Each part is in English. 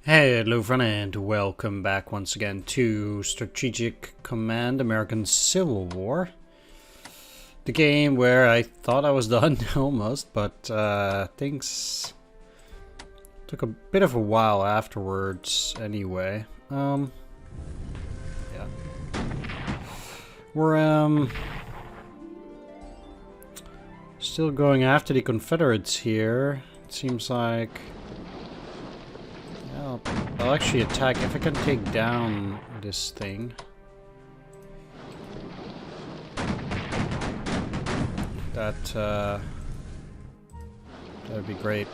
Hey, hello everyone, and welcome back once again to Strategic Command American Civil War. The game where I thought I was done almost, but things took a bit of a while afterwards anyway. Yeah. We're still going after the Confederates here. It seems like I'll actually attack if I can take down this thing. That'd be great.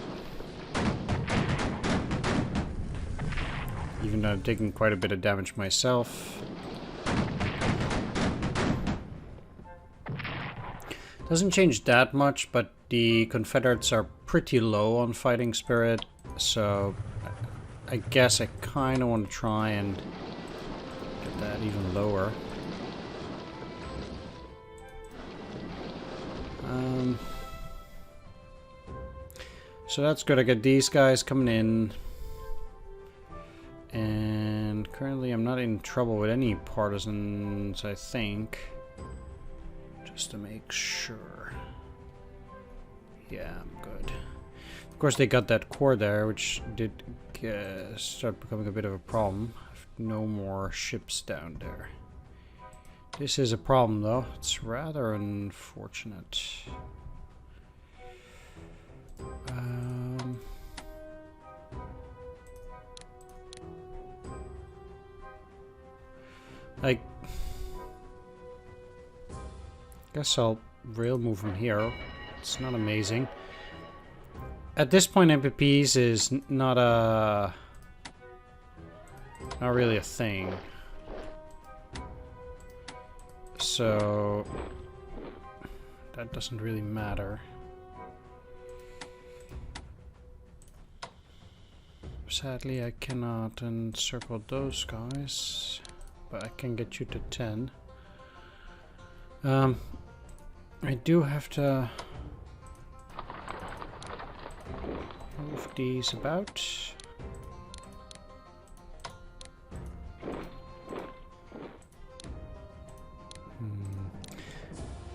Even though I'm taking quite a bit of damage myself. Doesn't change that much, but the Confederates are pretty low on fighting spirit, so I guess I kind of want to try and get that even lower. So that's good. I get these guys coming in. And currently I'm not in trouble with any partisans, I think. Just to make sure. Yeah, I'm good. Of course they got that core there, which did start becoming a bit of a problem. I have no more ships down there. This is a problem though. It's rather unfortunate. I guess I'll rail move from here. It's not amazing. At this point, MPPs is not really a thing. So that doesn't really matter. Sadly, I cannot encircle those guys, but I can get you to 10. I do have to move these about.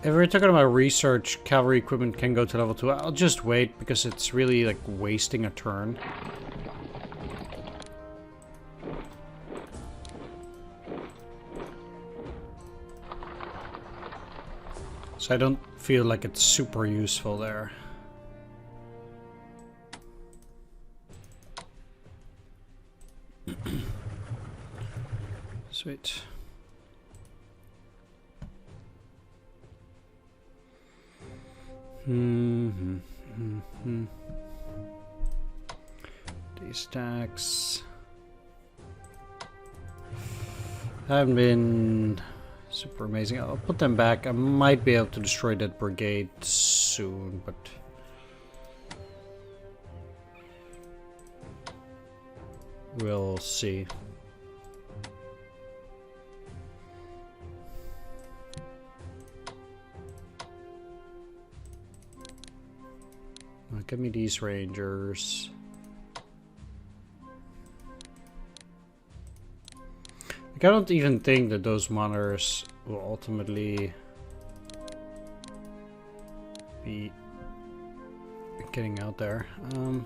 If we're talking about research, cavalry equipment can go to level 2. I'll just wait because it's really like wasting a turn. So I don't feel like it's super useful there. Sweet. These stacks haven't been super amazing. I'll put them back. I might be able to destroy that brigade soon, but we'll see. Give me these rangers. Like, I don't even think that those monitors will ultimately be getting out there. I'll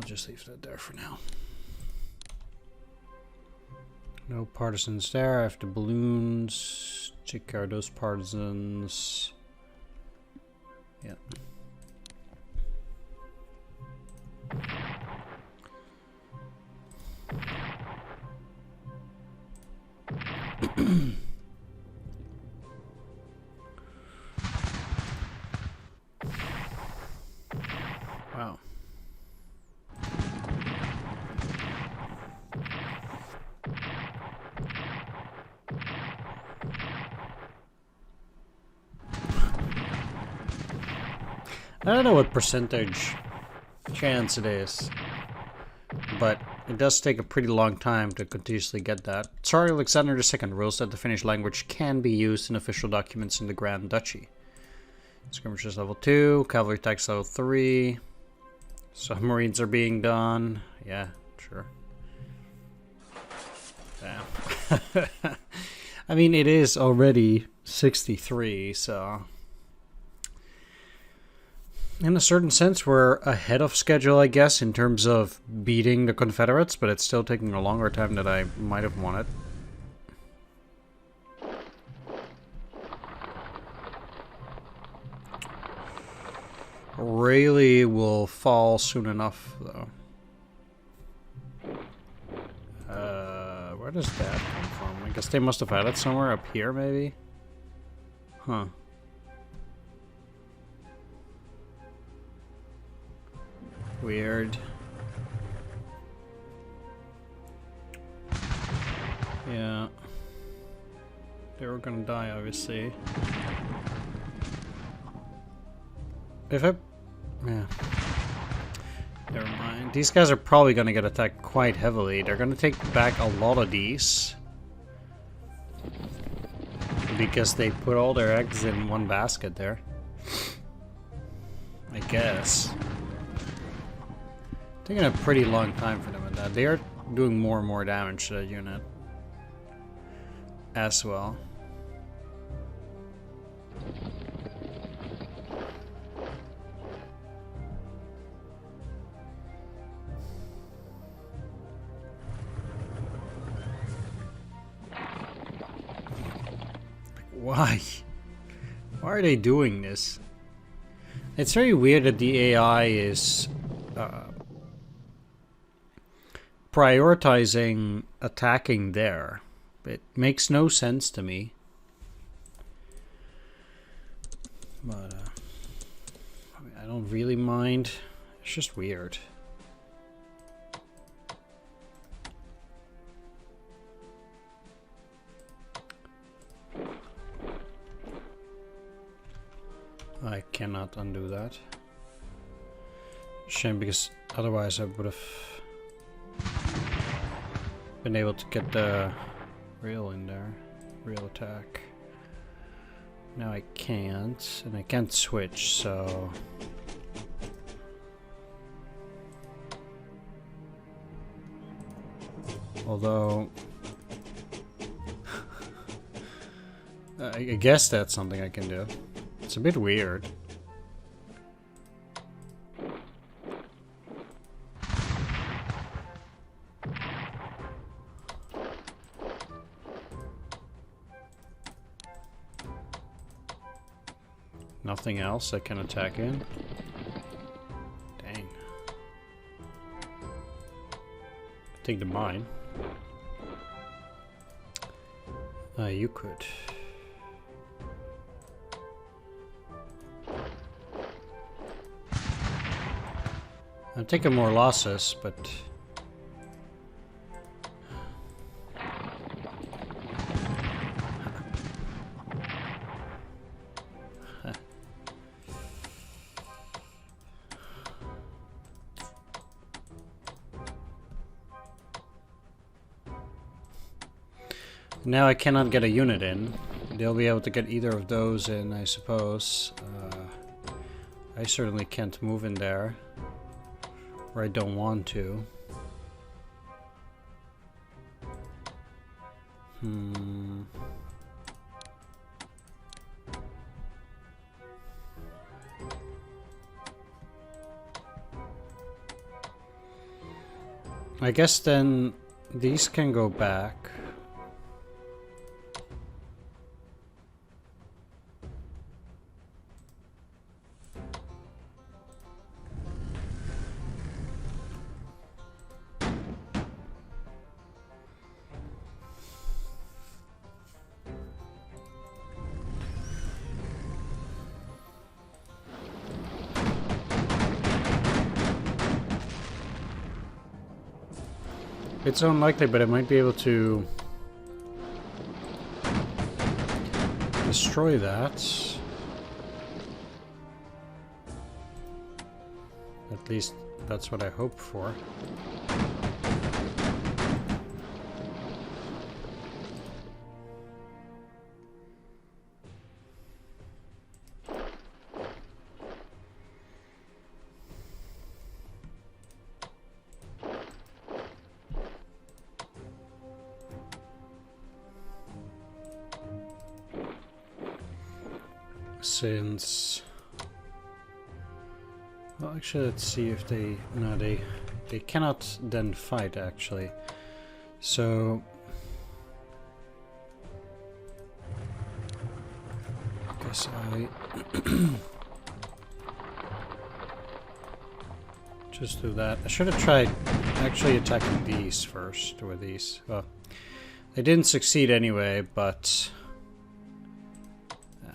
just leave that there for now. No partisans there. I have the balloons. Take care of those partisans. Yeah. Wow. I don't know what percentage chance it is, but it does take a pretty long time to continuously get that. Tsar Alexander II rules that the Finnish language can be used in official documents in the Grand Duchy. Skirmishers level 2, cavalry attacks level 3, Submarines are being done. Yeah, sure. Damn. I mean, it is already 63, so... In a certain sense, we're ahead of schedule, I guess, in terms of beating the Confederates, but it's still taking a longer time than I might have wanted. Rayleigh will fall soon enough, though. Where does that come from? I guess they must have had it somewhere up here, maybe? Huh. Weird. Yeah. They were gonna die, obviously. If I... Yeah. Never mind. These guys are probably gonna get attacked quite heavily. They're gonna take back a lot of these. Because they put all their eggs in one basket there. I guess. Taking a pretty long time for them at that. They are doing more and more damage to that unit. As well. Why? Why are they doing this? It's very weird that the AI is prioritizing attacking there. It makes no sense to me. But I mean, I don't really mind. It's just weird. I cannot undo that. Shame, because otherwise I would have been able to get the rail in there. Rail attack. Now I can't, and I can't switch, so... Although... I guess that's something I can do. It's a bit weird. Nothing else I can attack in? Dang. Take the mine. You could. I'm taking more losses, but... Now I cannot get a unit in. They'll be able to get either of those in, I suppose. I certainly can't move in there. Or I don't want to. I guess then these can go back. It's unlikely, but I might be able to destroy that. At least that's what I hope for. since... Well, actually, let's see if they... No, they cannot then fight, actually. So... I guess I... just do that. I should have tried actually attacking these first, or these. Well, I didn't succeed anyway, but... Yeah.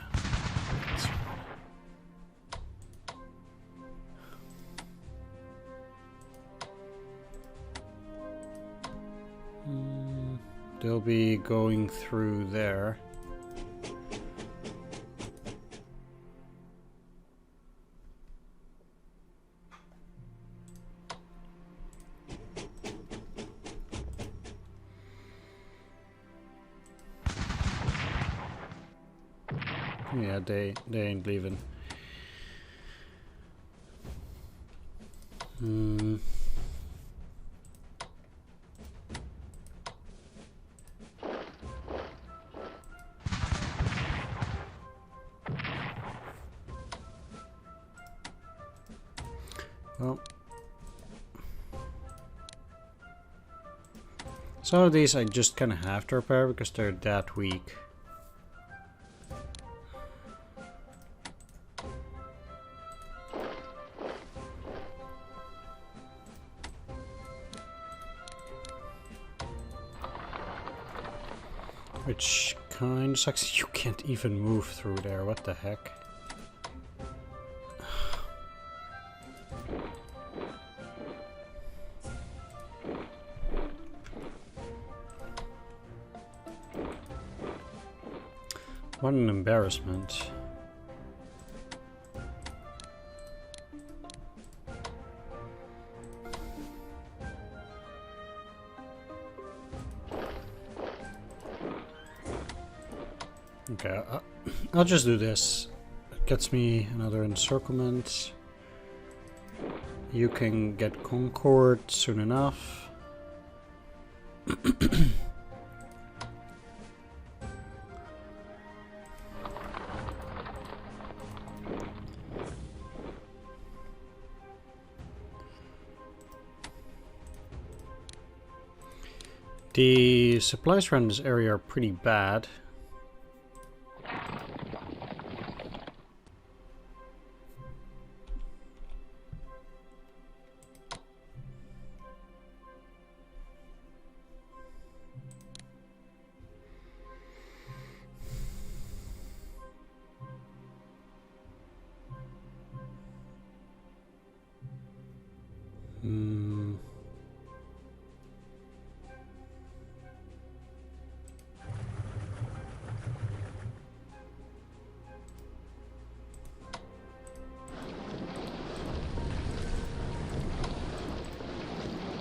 They'll be going through there. Yeah, they ain't leaving. Well, some of these I just kind of have to repair because they're that weak. Which kind of sucks. You can't even move through there. What the heck? What an embarrassment. Okay, I'll just do this. It gets me another encirclement. You can get Concord soon enough. The supplies around this area are pretty bad.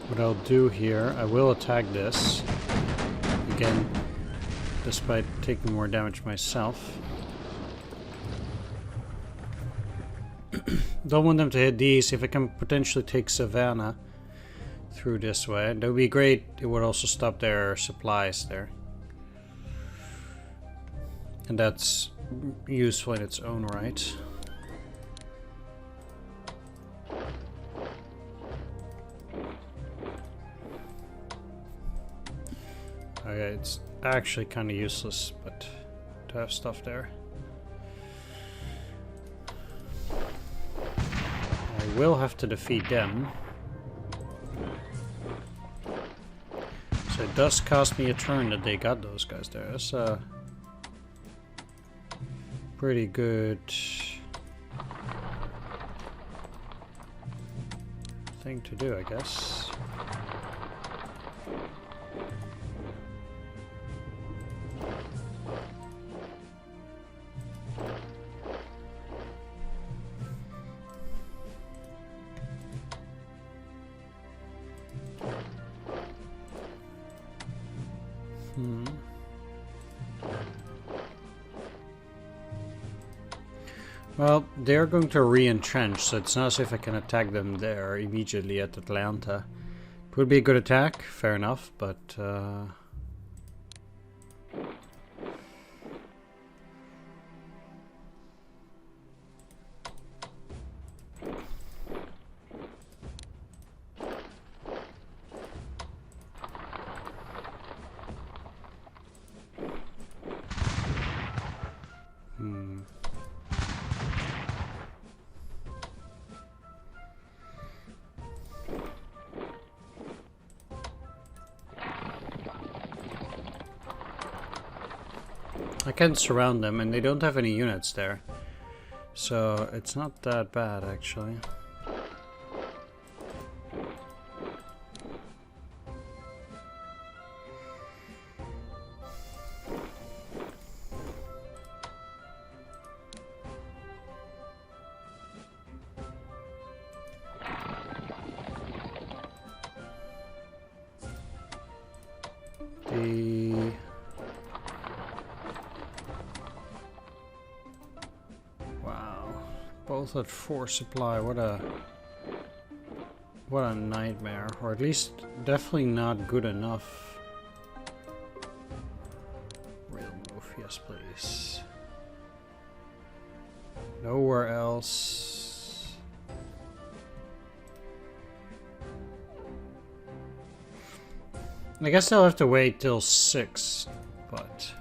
What I'll do here, I will attack this again, despite taking more damage myself. Don't want them to hit these. If I can potentially take Savannah through this way, that would be great. It would also stop their supplies there, and that's useful in its own right. Okay, it's actually kind of useless, but to have stuff there. I will have to defeat them. So it does cost me a turn that they got those guys there. That's a pretty good thing to do, I guess. Well, they're going to re-entrench, so it's not as if I can attack them there immediately at Atlanta. It would be a good attack, fair enough, but I can surround them and they don't have any units there. So it's not that bad actually. Both at 4 supply, what a nightmare, or at least definitely not good enough. Rail move, yes please. Nowhere else. I guess I'll have to wait till 6, but...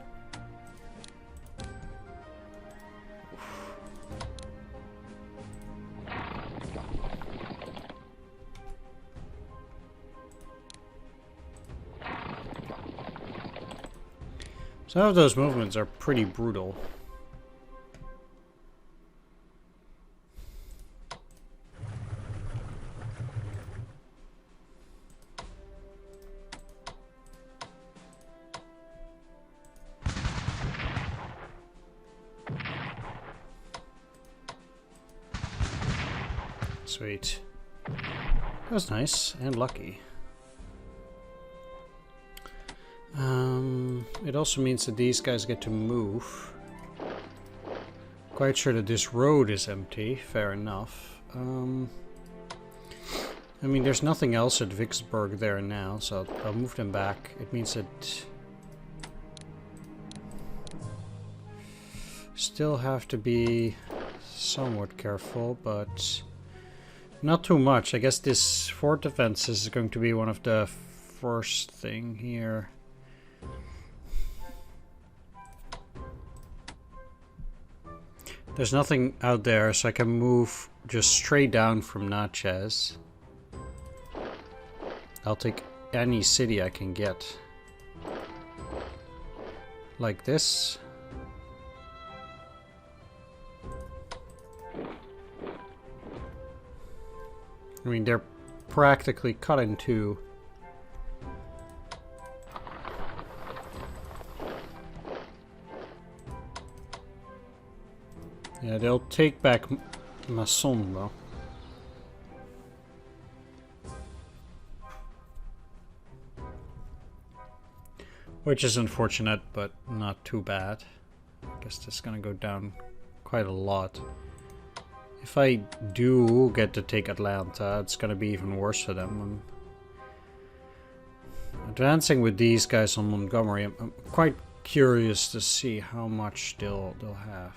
Some of those movements are pretty brutal. Sweet. That was nice and lucky. It also means that these guys get to move. Quite sure that this road is empty. Fair enough. I mean, there's nothing else at Vicksburg there now, so I'll move them back. It means that... Still have to be somewhat careful, but... Not too much. I guess this fort defense is going to be one of the first thing here. There's nothing out there, so I can move just straight down from Natchez. I'll take any city I can get. Like this. I mean, they're practically cut in two. Yeah, they'll take back Masson though. Which is unfortunate, but not too bad. I guess this is gonna go down quite a lot. If I do get to take Atlanta, it's gonna be even worse for them. I'm advancing with these guys on Montgomery. I'm quite curious to see how much they'll have.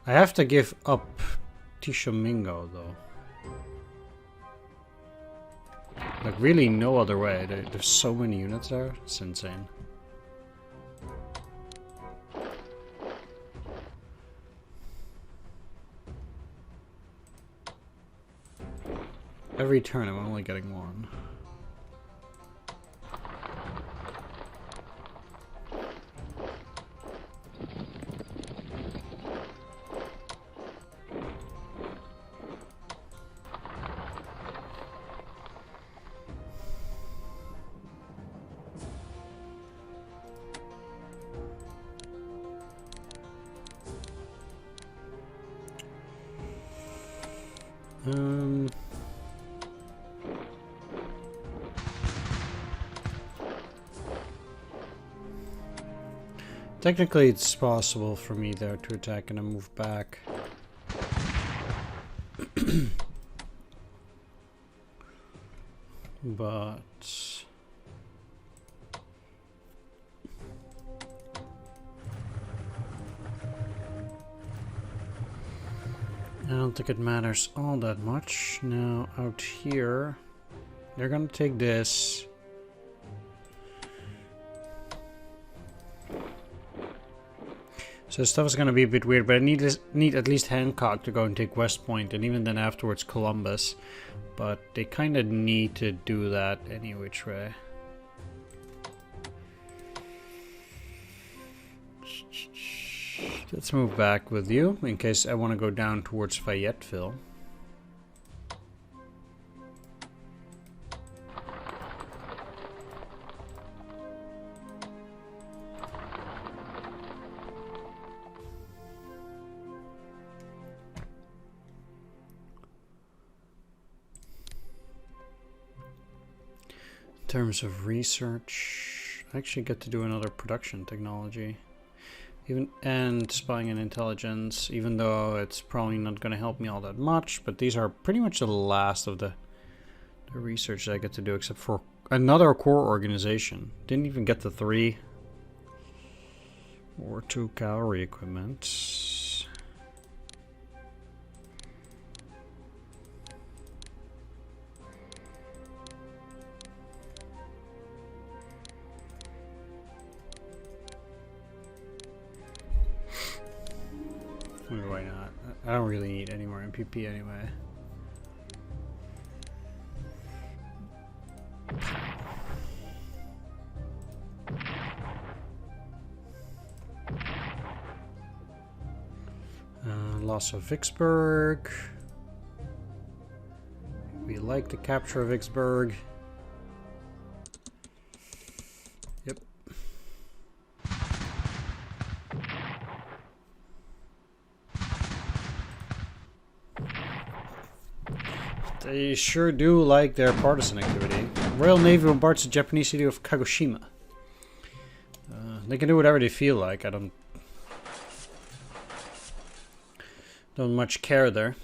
I have to give up Tishomingo though. Like really no other way. There's so many units there. It's insane. Every turn I'm only getting one. Technically it's possible for me there to attack and then move back. But I don't think it matters all that much. Now out here they're gonna take this. So stuff is gonna be a bit weird, but I need at least Hancock to go and take West Point, and even then afterwards Columbus. But they kind of need to do that any which way. Let's move back with you in case I want to go down towards Fayetteville. In terms of research, I actually get to do another production technology. And spying and intelligence, even though it's probably not going to help me all that much, but these are pretty much the last of the research that I get to do, except for another core organization. Didn't even get the 3 or 2 cavalry equipment. Why not? I don't really need any more MPP anyway. Loss of Vicksburg. We like the capture of Vicksburg. Yep. They sure do like their partisan activity. Royal Navy bombards the Japanese city of Kagoshima. They can do whatever they feel like. I don't much care there.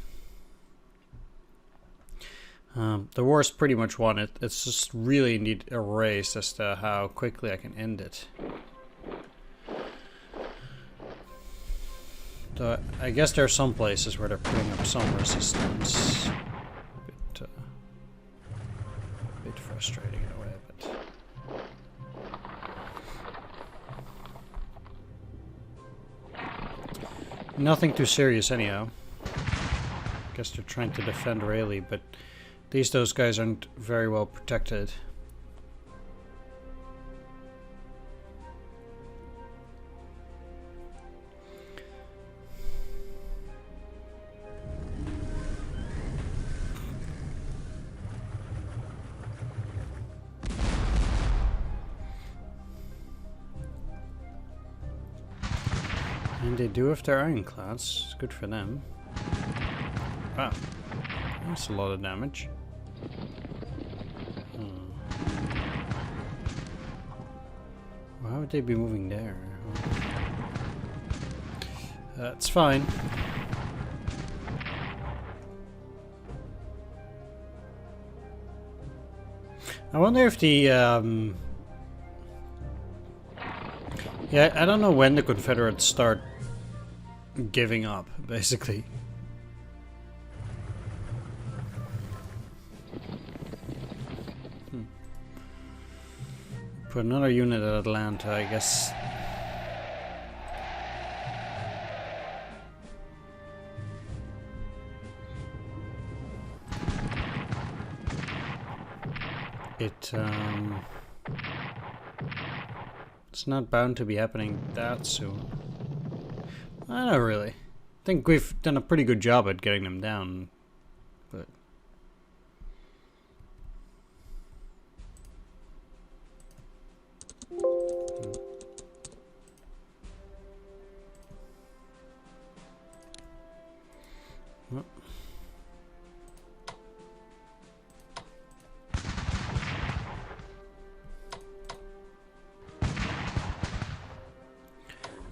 The war's pretty much won. It's just really indeed a race as to how quickly I can end it. So I guess there are some places where they're putting up some resistance. A bit frustrating in a way, but nothing too serious anyhow. Guess they're trying to defend Rayleigh, but those guys aren't very well protected. And they do have their ironclads. It's good for them. Wow. That's a lot of damage. Why would they be moving there? That's fine. I wonder if the yeah, I don't know when the Confederates start giving up, basically. Put another unit at Atlanta, I guess. It's not bound to be happening that soon. I don't really. I think we've done a pretty good job at getting them down, but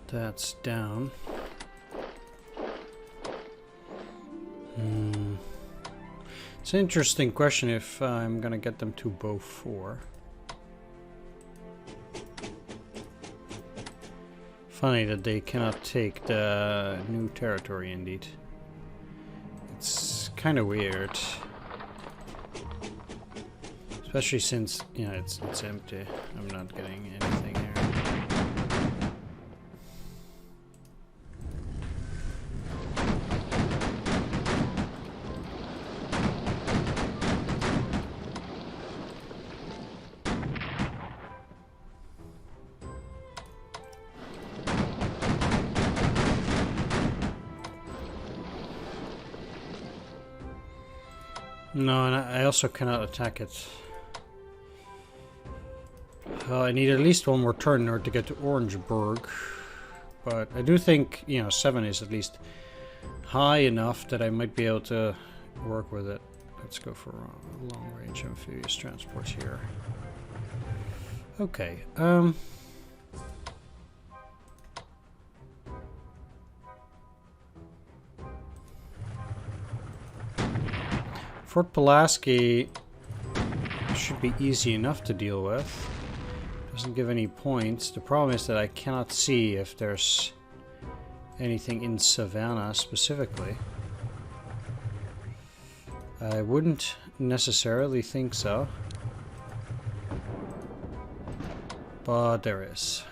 that's down. It's an interesting question if I'm gonna get them to Bow 4. Funny that they cannot take the new territory indeed. It's kind of weird. Especially since, you know, it's empty. I'm not getting anything here. No, and I also cannot attack it. I need at least one more turn in order to get to Orangeburg. But I do think, you know, 7 is at least high enough that I might be able to work with it. Let's go for long-range amphibious transport here. Okay, Fort Pulaski should be easy enough to deal with. Doesn't give any points. The problem is that I cannot see if there's anything in Savannah specifically. I wouldn't necessarily think so. But there is.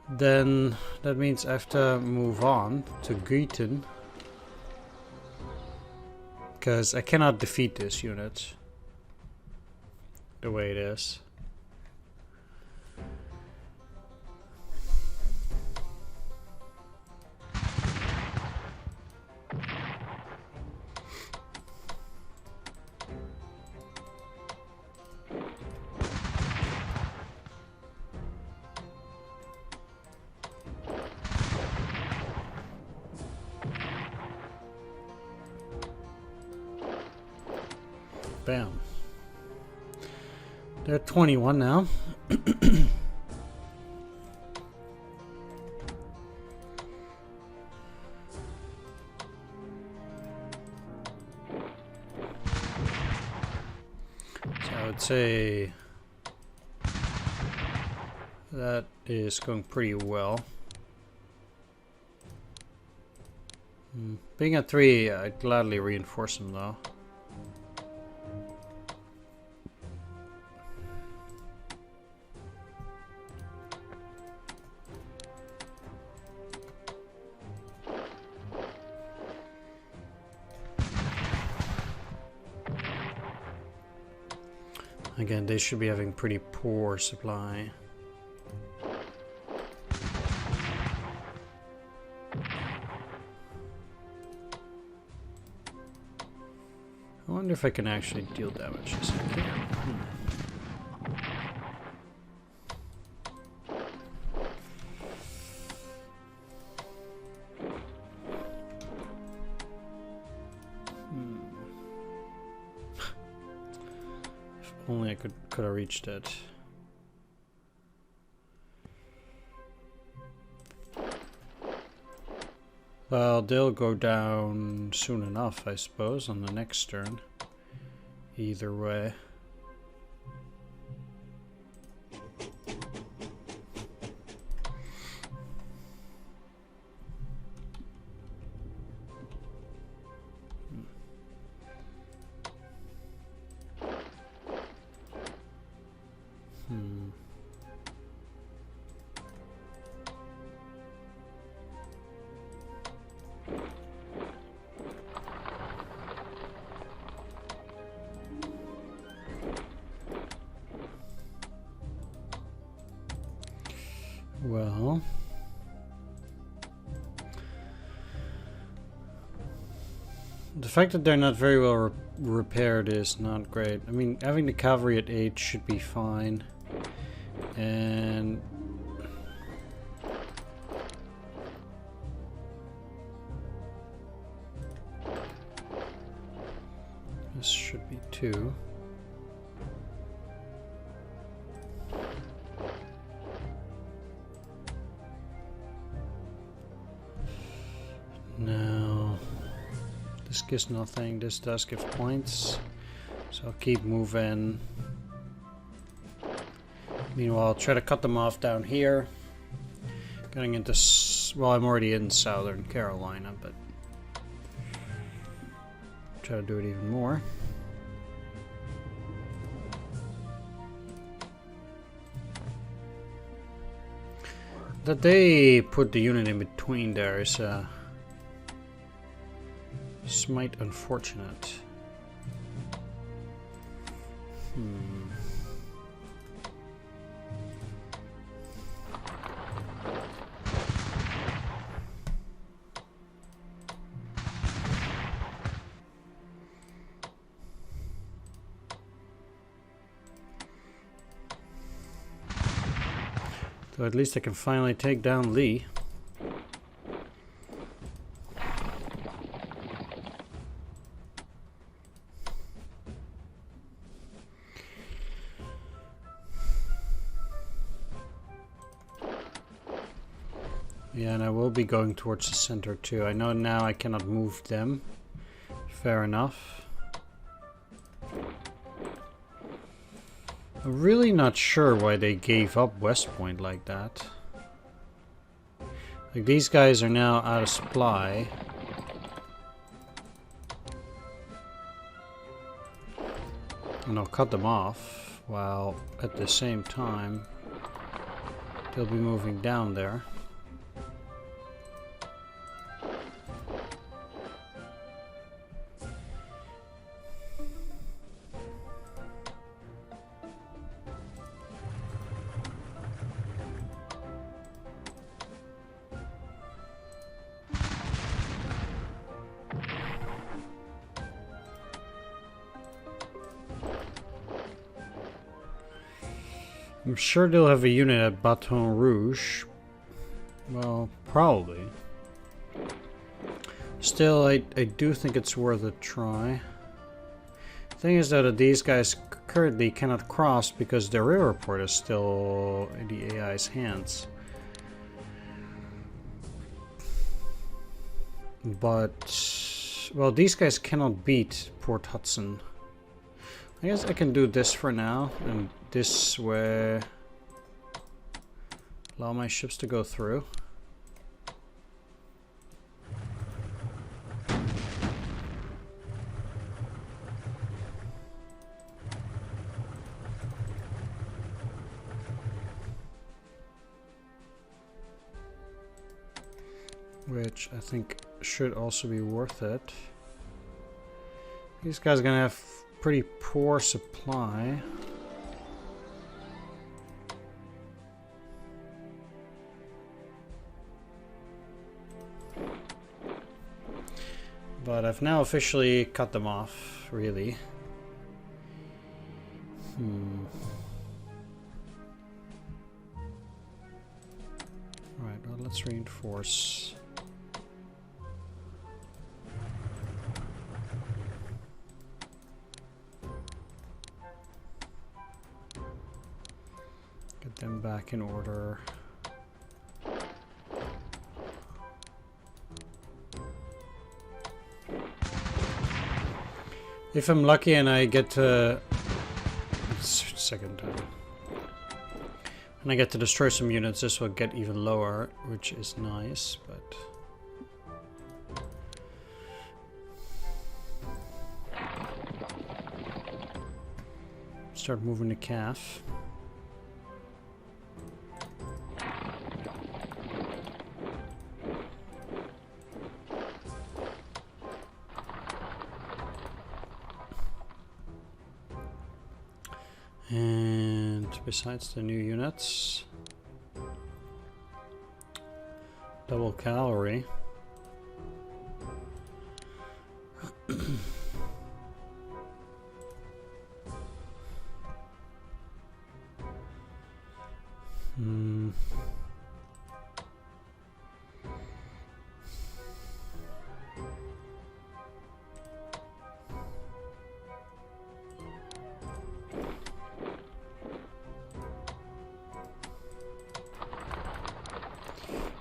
Then that means I have to move on to Guiten. Because I cannot defeat this unit the way it is. Bam. They're at 21 now. So I would say that is going pretty well. Being at 3, I'd gladly reinforce them though. Again, they should be having pretty poor supply. I wonder if I can actually deal damage. Yes, I can. Only I could have reached it. Well, they'll go down soon enough, I suppose, on the next turn. Either way. Well, the fact that they're not very well repaired is not great. I mean, having the cavalry at 8 should be fine. And this should be 2. No, this gives nothing. This does give points, so I'll keep moving. Meanwhile, I'll try to cut them off down here. Getting into, well, I'm already in Southern Carolina, but try to do it even more. That they put the unit in between there is smite unfortunate. So at least I can finally take down Lee. Yeah, and I will be going towards the center too. I know now I cannot move them. Fair enough. I'm really not sure why they gave up West Point like that. Like, these guys are now out of supply. And I'll cut them off, while at the same time they'll be moving down there. I'm sure they'll have a unit at Baton Rouge. Well, probably. Still, I do think it's worth a try. The thing is though that these guys currently cannot cross because their river port is still in the AI's hands. But, well, these guys cannot beat Port Hudson. I guess I can do this for now, and this way allow my ships to go through. Which I think should also be worth it. These guys are gonna have pretty poor supply. But I've now officially cut them off, really. Alright, well, let's reinforce. Get them back in order. If I'm lucky and I get to... second time. And I get to destroy some units, this will get even lower, which is nice, but... Start moving the calf. And besides the new units, double cavalry.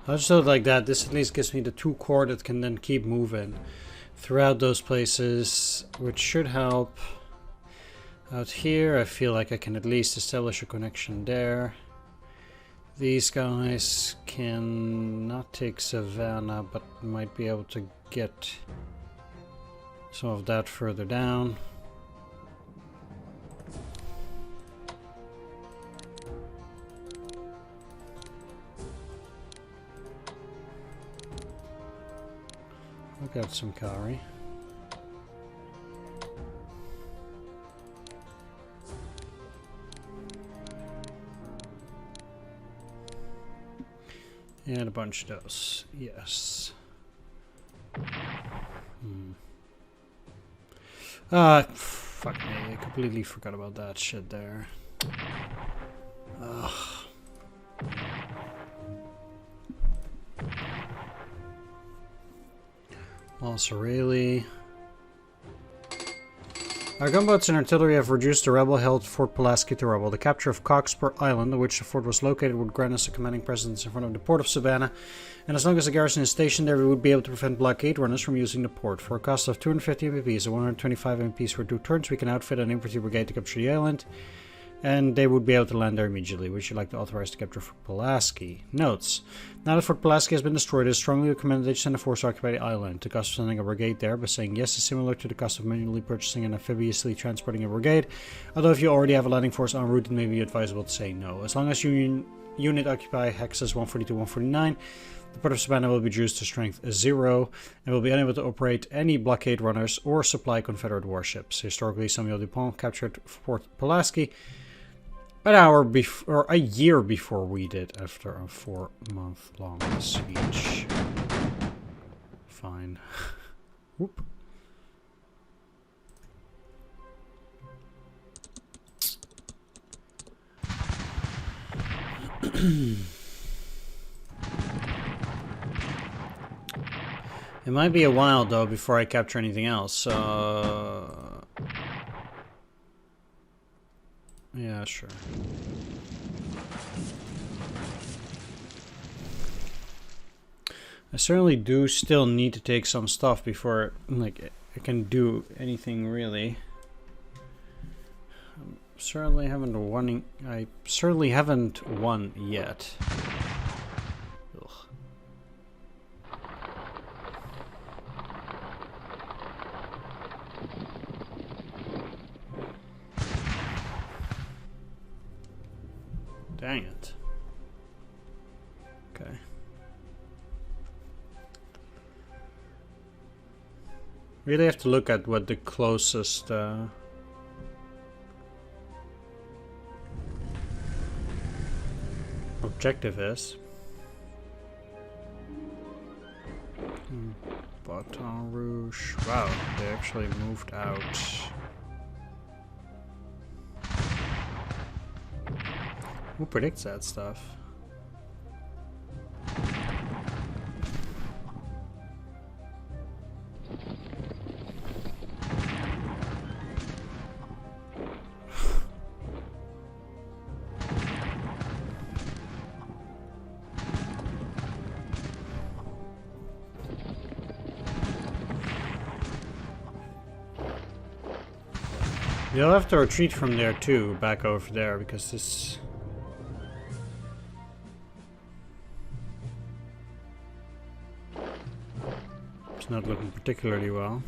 I just thought like that, this at least gives me the 2 corps that can then keep moving throughout those places, which should help. Out here, I feel like I can at least establish a connection there. These guys cannot take Savannah, but might be able to get some of that further down. I've got some cavalry. And a bunch of those, yes. Fuck me, I completely forgot about that shit there. Ugh. Rayleigh. Our gunboats and artillery have reduced the rebel-held Fort Pulaski to rubble. The capture of Cockspur Island, on which the fort was located, would grant us a commanding presence in front of the port of Savannah, and as long as the garrison is stationed there, we would be able to prevent blockade runners from using the port. For a cost of 250 MPs and 125 MPs for 2 turns, we can outfit an infantry brigade to capture the island, and they would be able to land there immediately. Would you like to authorize the capture of Fort Pulaski? Notes. Now that Fort Pulaski has been destroyed, it is strongly recommended that you send a force to occupy the island. The cost of sending a brigade there by saying yes is similar to the cost of manually purchasing and amphibiously transporting a brigade, although if you already have a landing force en route, it may be advisable to say no. As long as your unit occupy hexes 140-149, the port of Savannah will be reduced to strength 0 and will be unable to operate any blockade runners or supply Confederate warships. Historically, Samuel Dupont captured Fort Pulaski a year before we did, after a 4-month-long siege. Fine. Whoop. It might be a while though before I capture anything else. Yeah, sure. I certainly do still need to take some stuff before, like, I can do anything really. I certainly haven't won yet. Ugh. Dang it. Okay. Really have to look at what the closest objective is. Baton Rouge. Wow, they actually moved out. Who predicts that stuff? You'll have to retreat from there too, back over there, because this... it's not looking particularly well.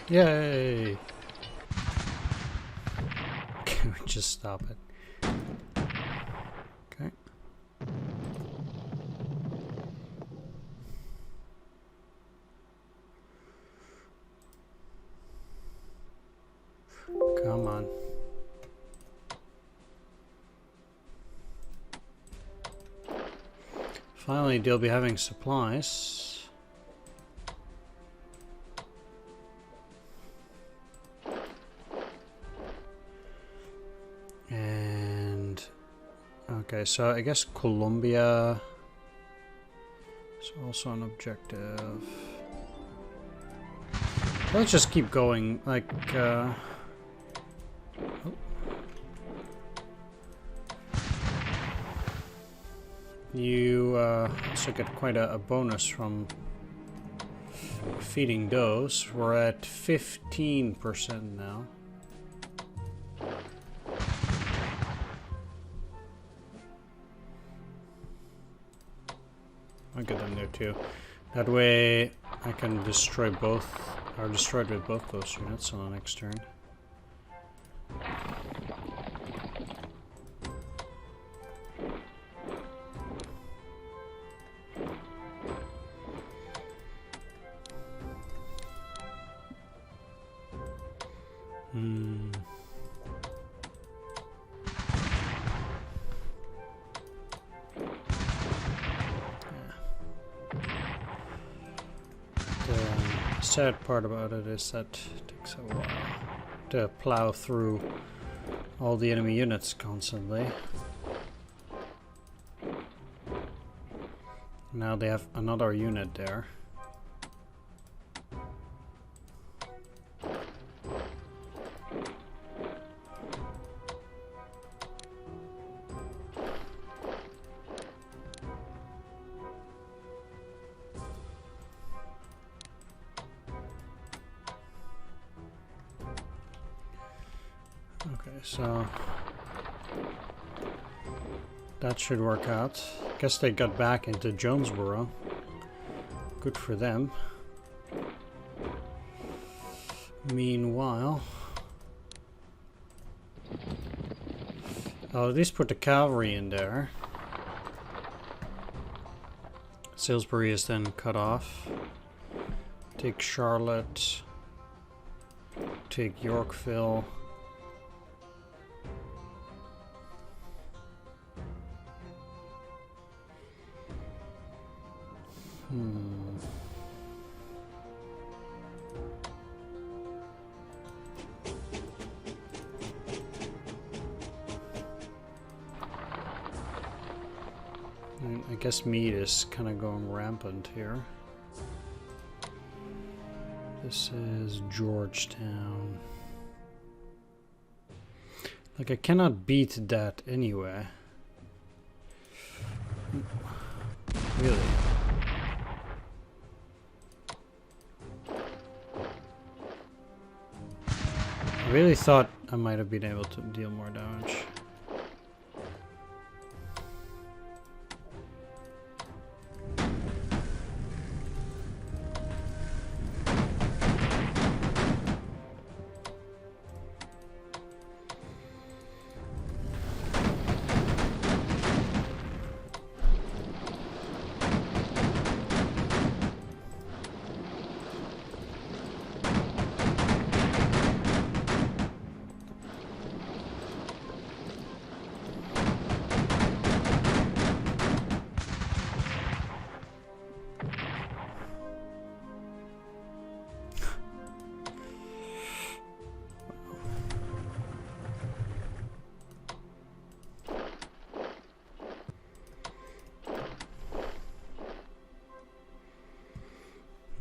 Yay! Can we just stop it? Okay. Come on. Finally, they'll be having supplies. Okay, so I guess Colombia is also an objective. Let's just keep going, like, you also get quite a bonus from feeding those. We're at 15% now. I'll get them there too. That way I can destroy both, or destroyed with both those units on the next turn. sad part about it is that it takes a while to plow through all the enemy units constantly. Now they have another unit there. Okay, so that should work out. Guess they got back into Jonesboro. Good for them. Meanwhile, I'll at least put the cavalry in there. Salisbury is then cut off. Take Charlotte. Take Yorkville. I guess Meade is kind of going rampant here. This is Georgetown. Like, I cannot beat that anyway. Really? I really thought I might have been able to deal more damage.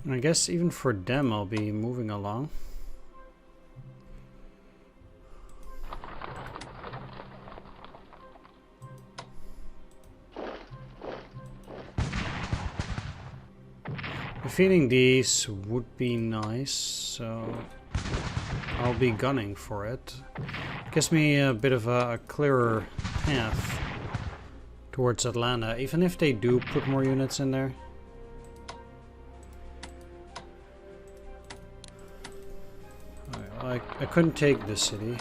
I guess even for them I'll be moving along. Defeating these would be nice, so I'll be gunning for it. Gives me a bit of a clearer path towards Atlanta, even if they do put more units in there. I couldn't take this city.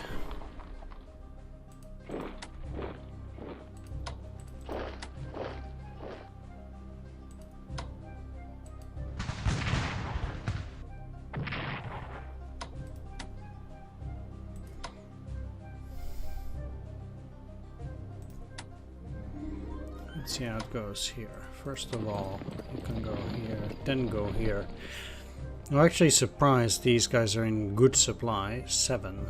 Let's see how it goes here. First of all, you can go here, then go here. I'm actually surprised these guys are in good supply. 7.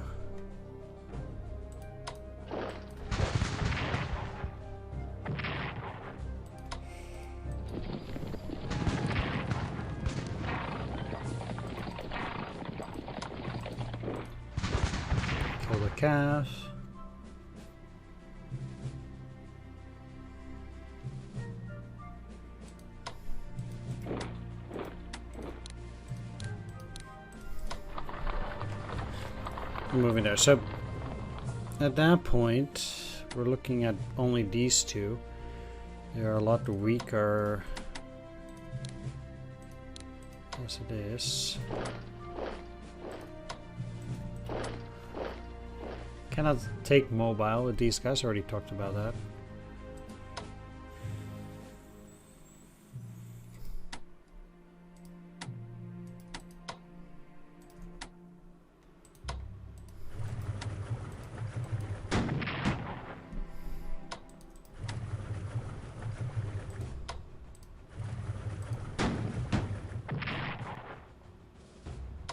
Kill the calf. Moving there. So at that point we're looking at only these two. They're a lot weaker as it is. Cannot take mobile with these guys. Already talked about that.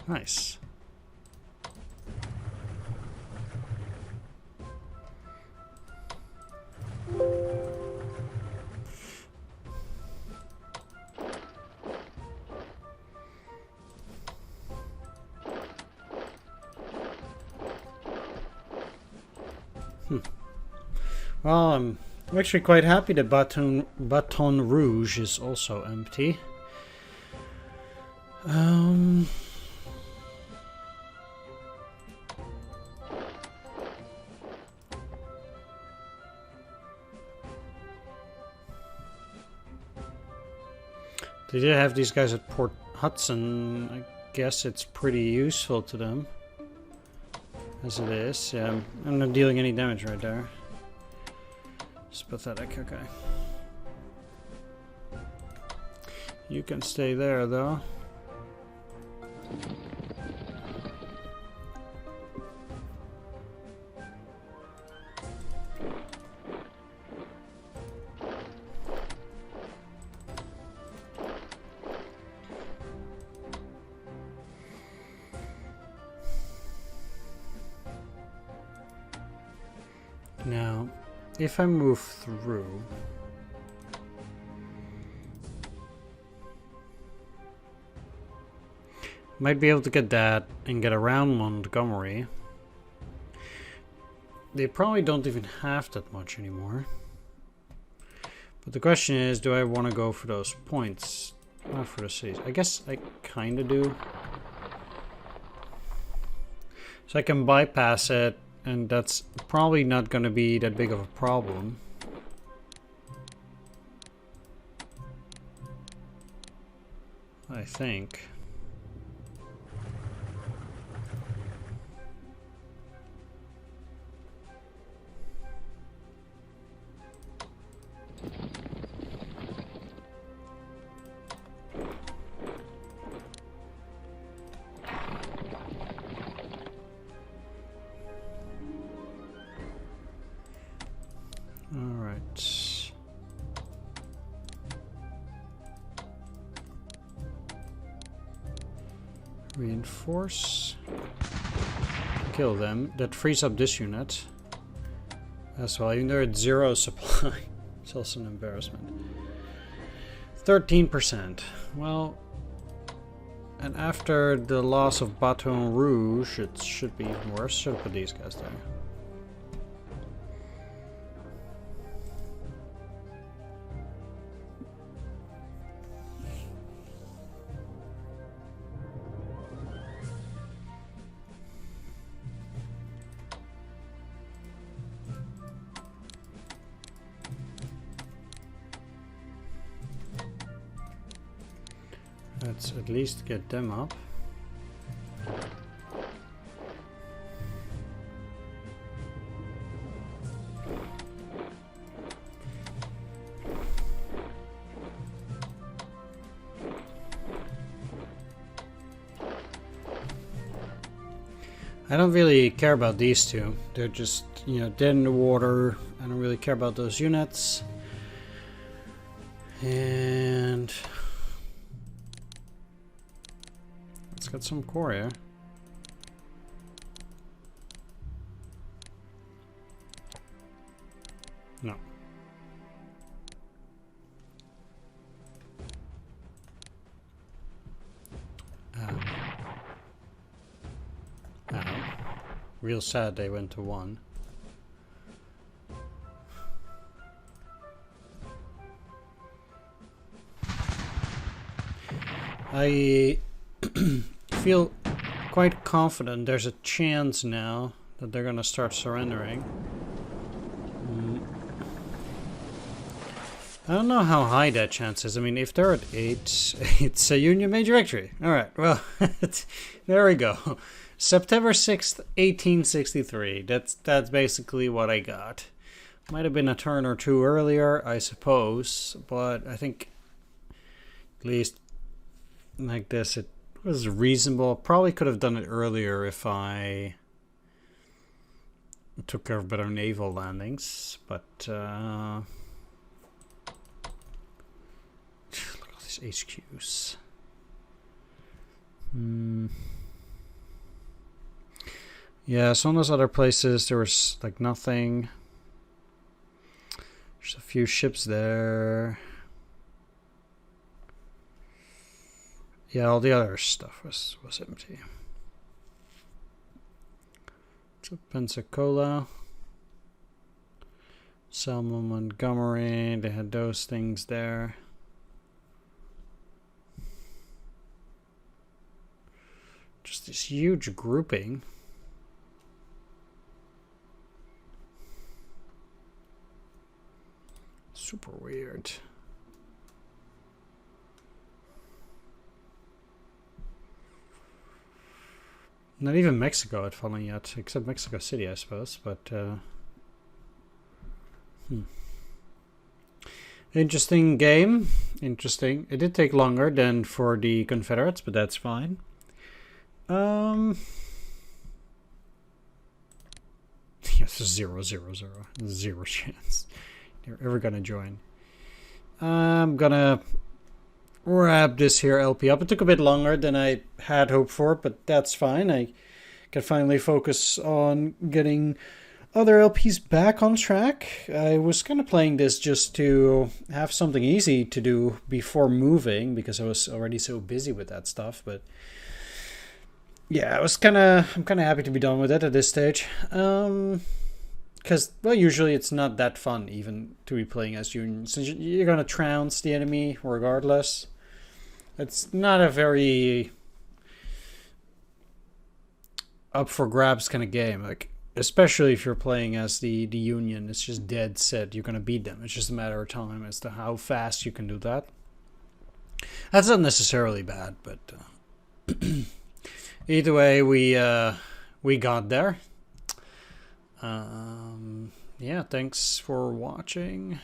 Nice. Well, I'm actually quite happy that Baton Rouge is also empty. They did have these guys at Port Hudson. I guess it's pretty useful to them. As it is. Yeah, I'm not dealing any damage right there. It's pathetic, okay. You can stay there though. Now, if I move through, might be able to get that and get around Montgomery. They probably don't even have that much anymore. But the question is, do I want to go for those points? Not for the cities. I guess I kind of do. So I can bypass it, and that's probably not going to be that big of a problem. I think. Reinforce. Kill them. That frees up this unit as well, even though it's 0 supply. It's also an embarrassment. 13%. Well, and after the loss of Baton Rouge, it should be even worse. Should have put these guys there. Let's at least get them up. I don't really care about these two. They're just, you know, dead in the water. I don't really care about those units. And let's get some core here. No. Real sad they went to 1. I feel quite confident there's a chance now that they're gonna start surrendering. I don't know how high that chance is. I mean, if they're at 8, it's a Union major victory. Alright, well, there we go. September 6th, 1863. That's basically what I got. Might have been a turn or two earlier, I suppose, but I think at least like this it was reasonable. Probably could have done it earlier if I took care of better naval landings, but look at all these HQs. Yeah, some of those other places, there was like nothing. There's a few ships there. Yeah, all the other stuff was empty. So Pensacola, Selma, Montgomery, they had those things there. Just this huge grouping. Super weird. Not even Mexico had fallen yet, except Mexico City, I suppose, but interesting game. Interesting. It did take longer than for the Confederates, but that's fine. Yes, 0-0-0. Zero chance they're ever gonna join. I'm gonna wrap this here LP up. It took a bit longer than I had hoped for, but that's fine. I can finally focus on getting other LPs back on track. I was kind of playing this just to have something easy to do before moving because I was already so busy with that stuff, but yeah, I'm kind of happy to be done with it at this stage. Because, well, usually it's not that fun even to be playing as Union, since you're going to trounce the enemy regardless. It's not a very up for grabs kind of game. Like, especially if you're playing as the Union, it's just dead set. You're going to beat them. It's just a matter of time as to how fast you can do that. That's not necessarily bad, but either way, we got there. Yeah, thanks for watching,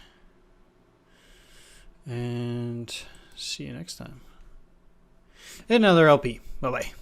and see you next time. Another LP. Bye-bye.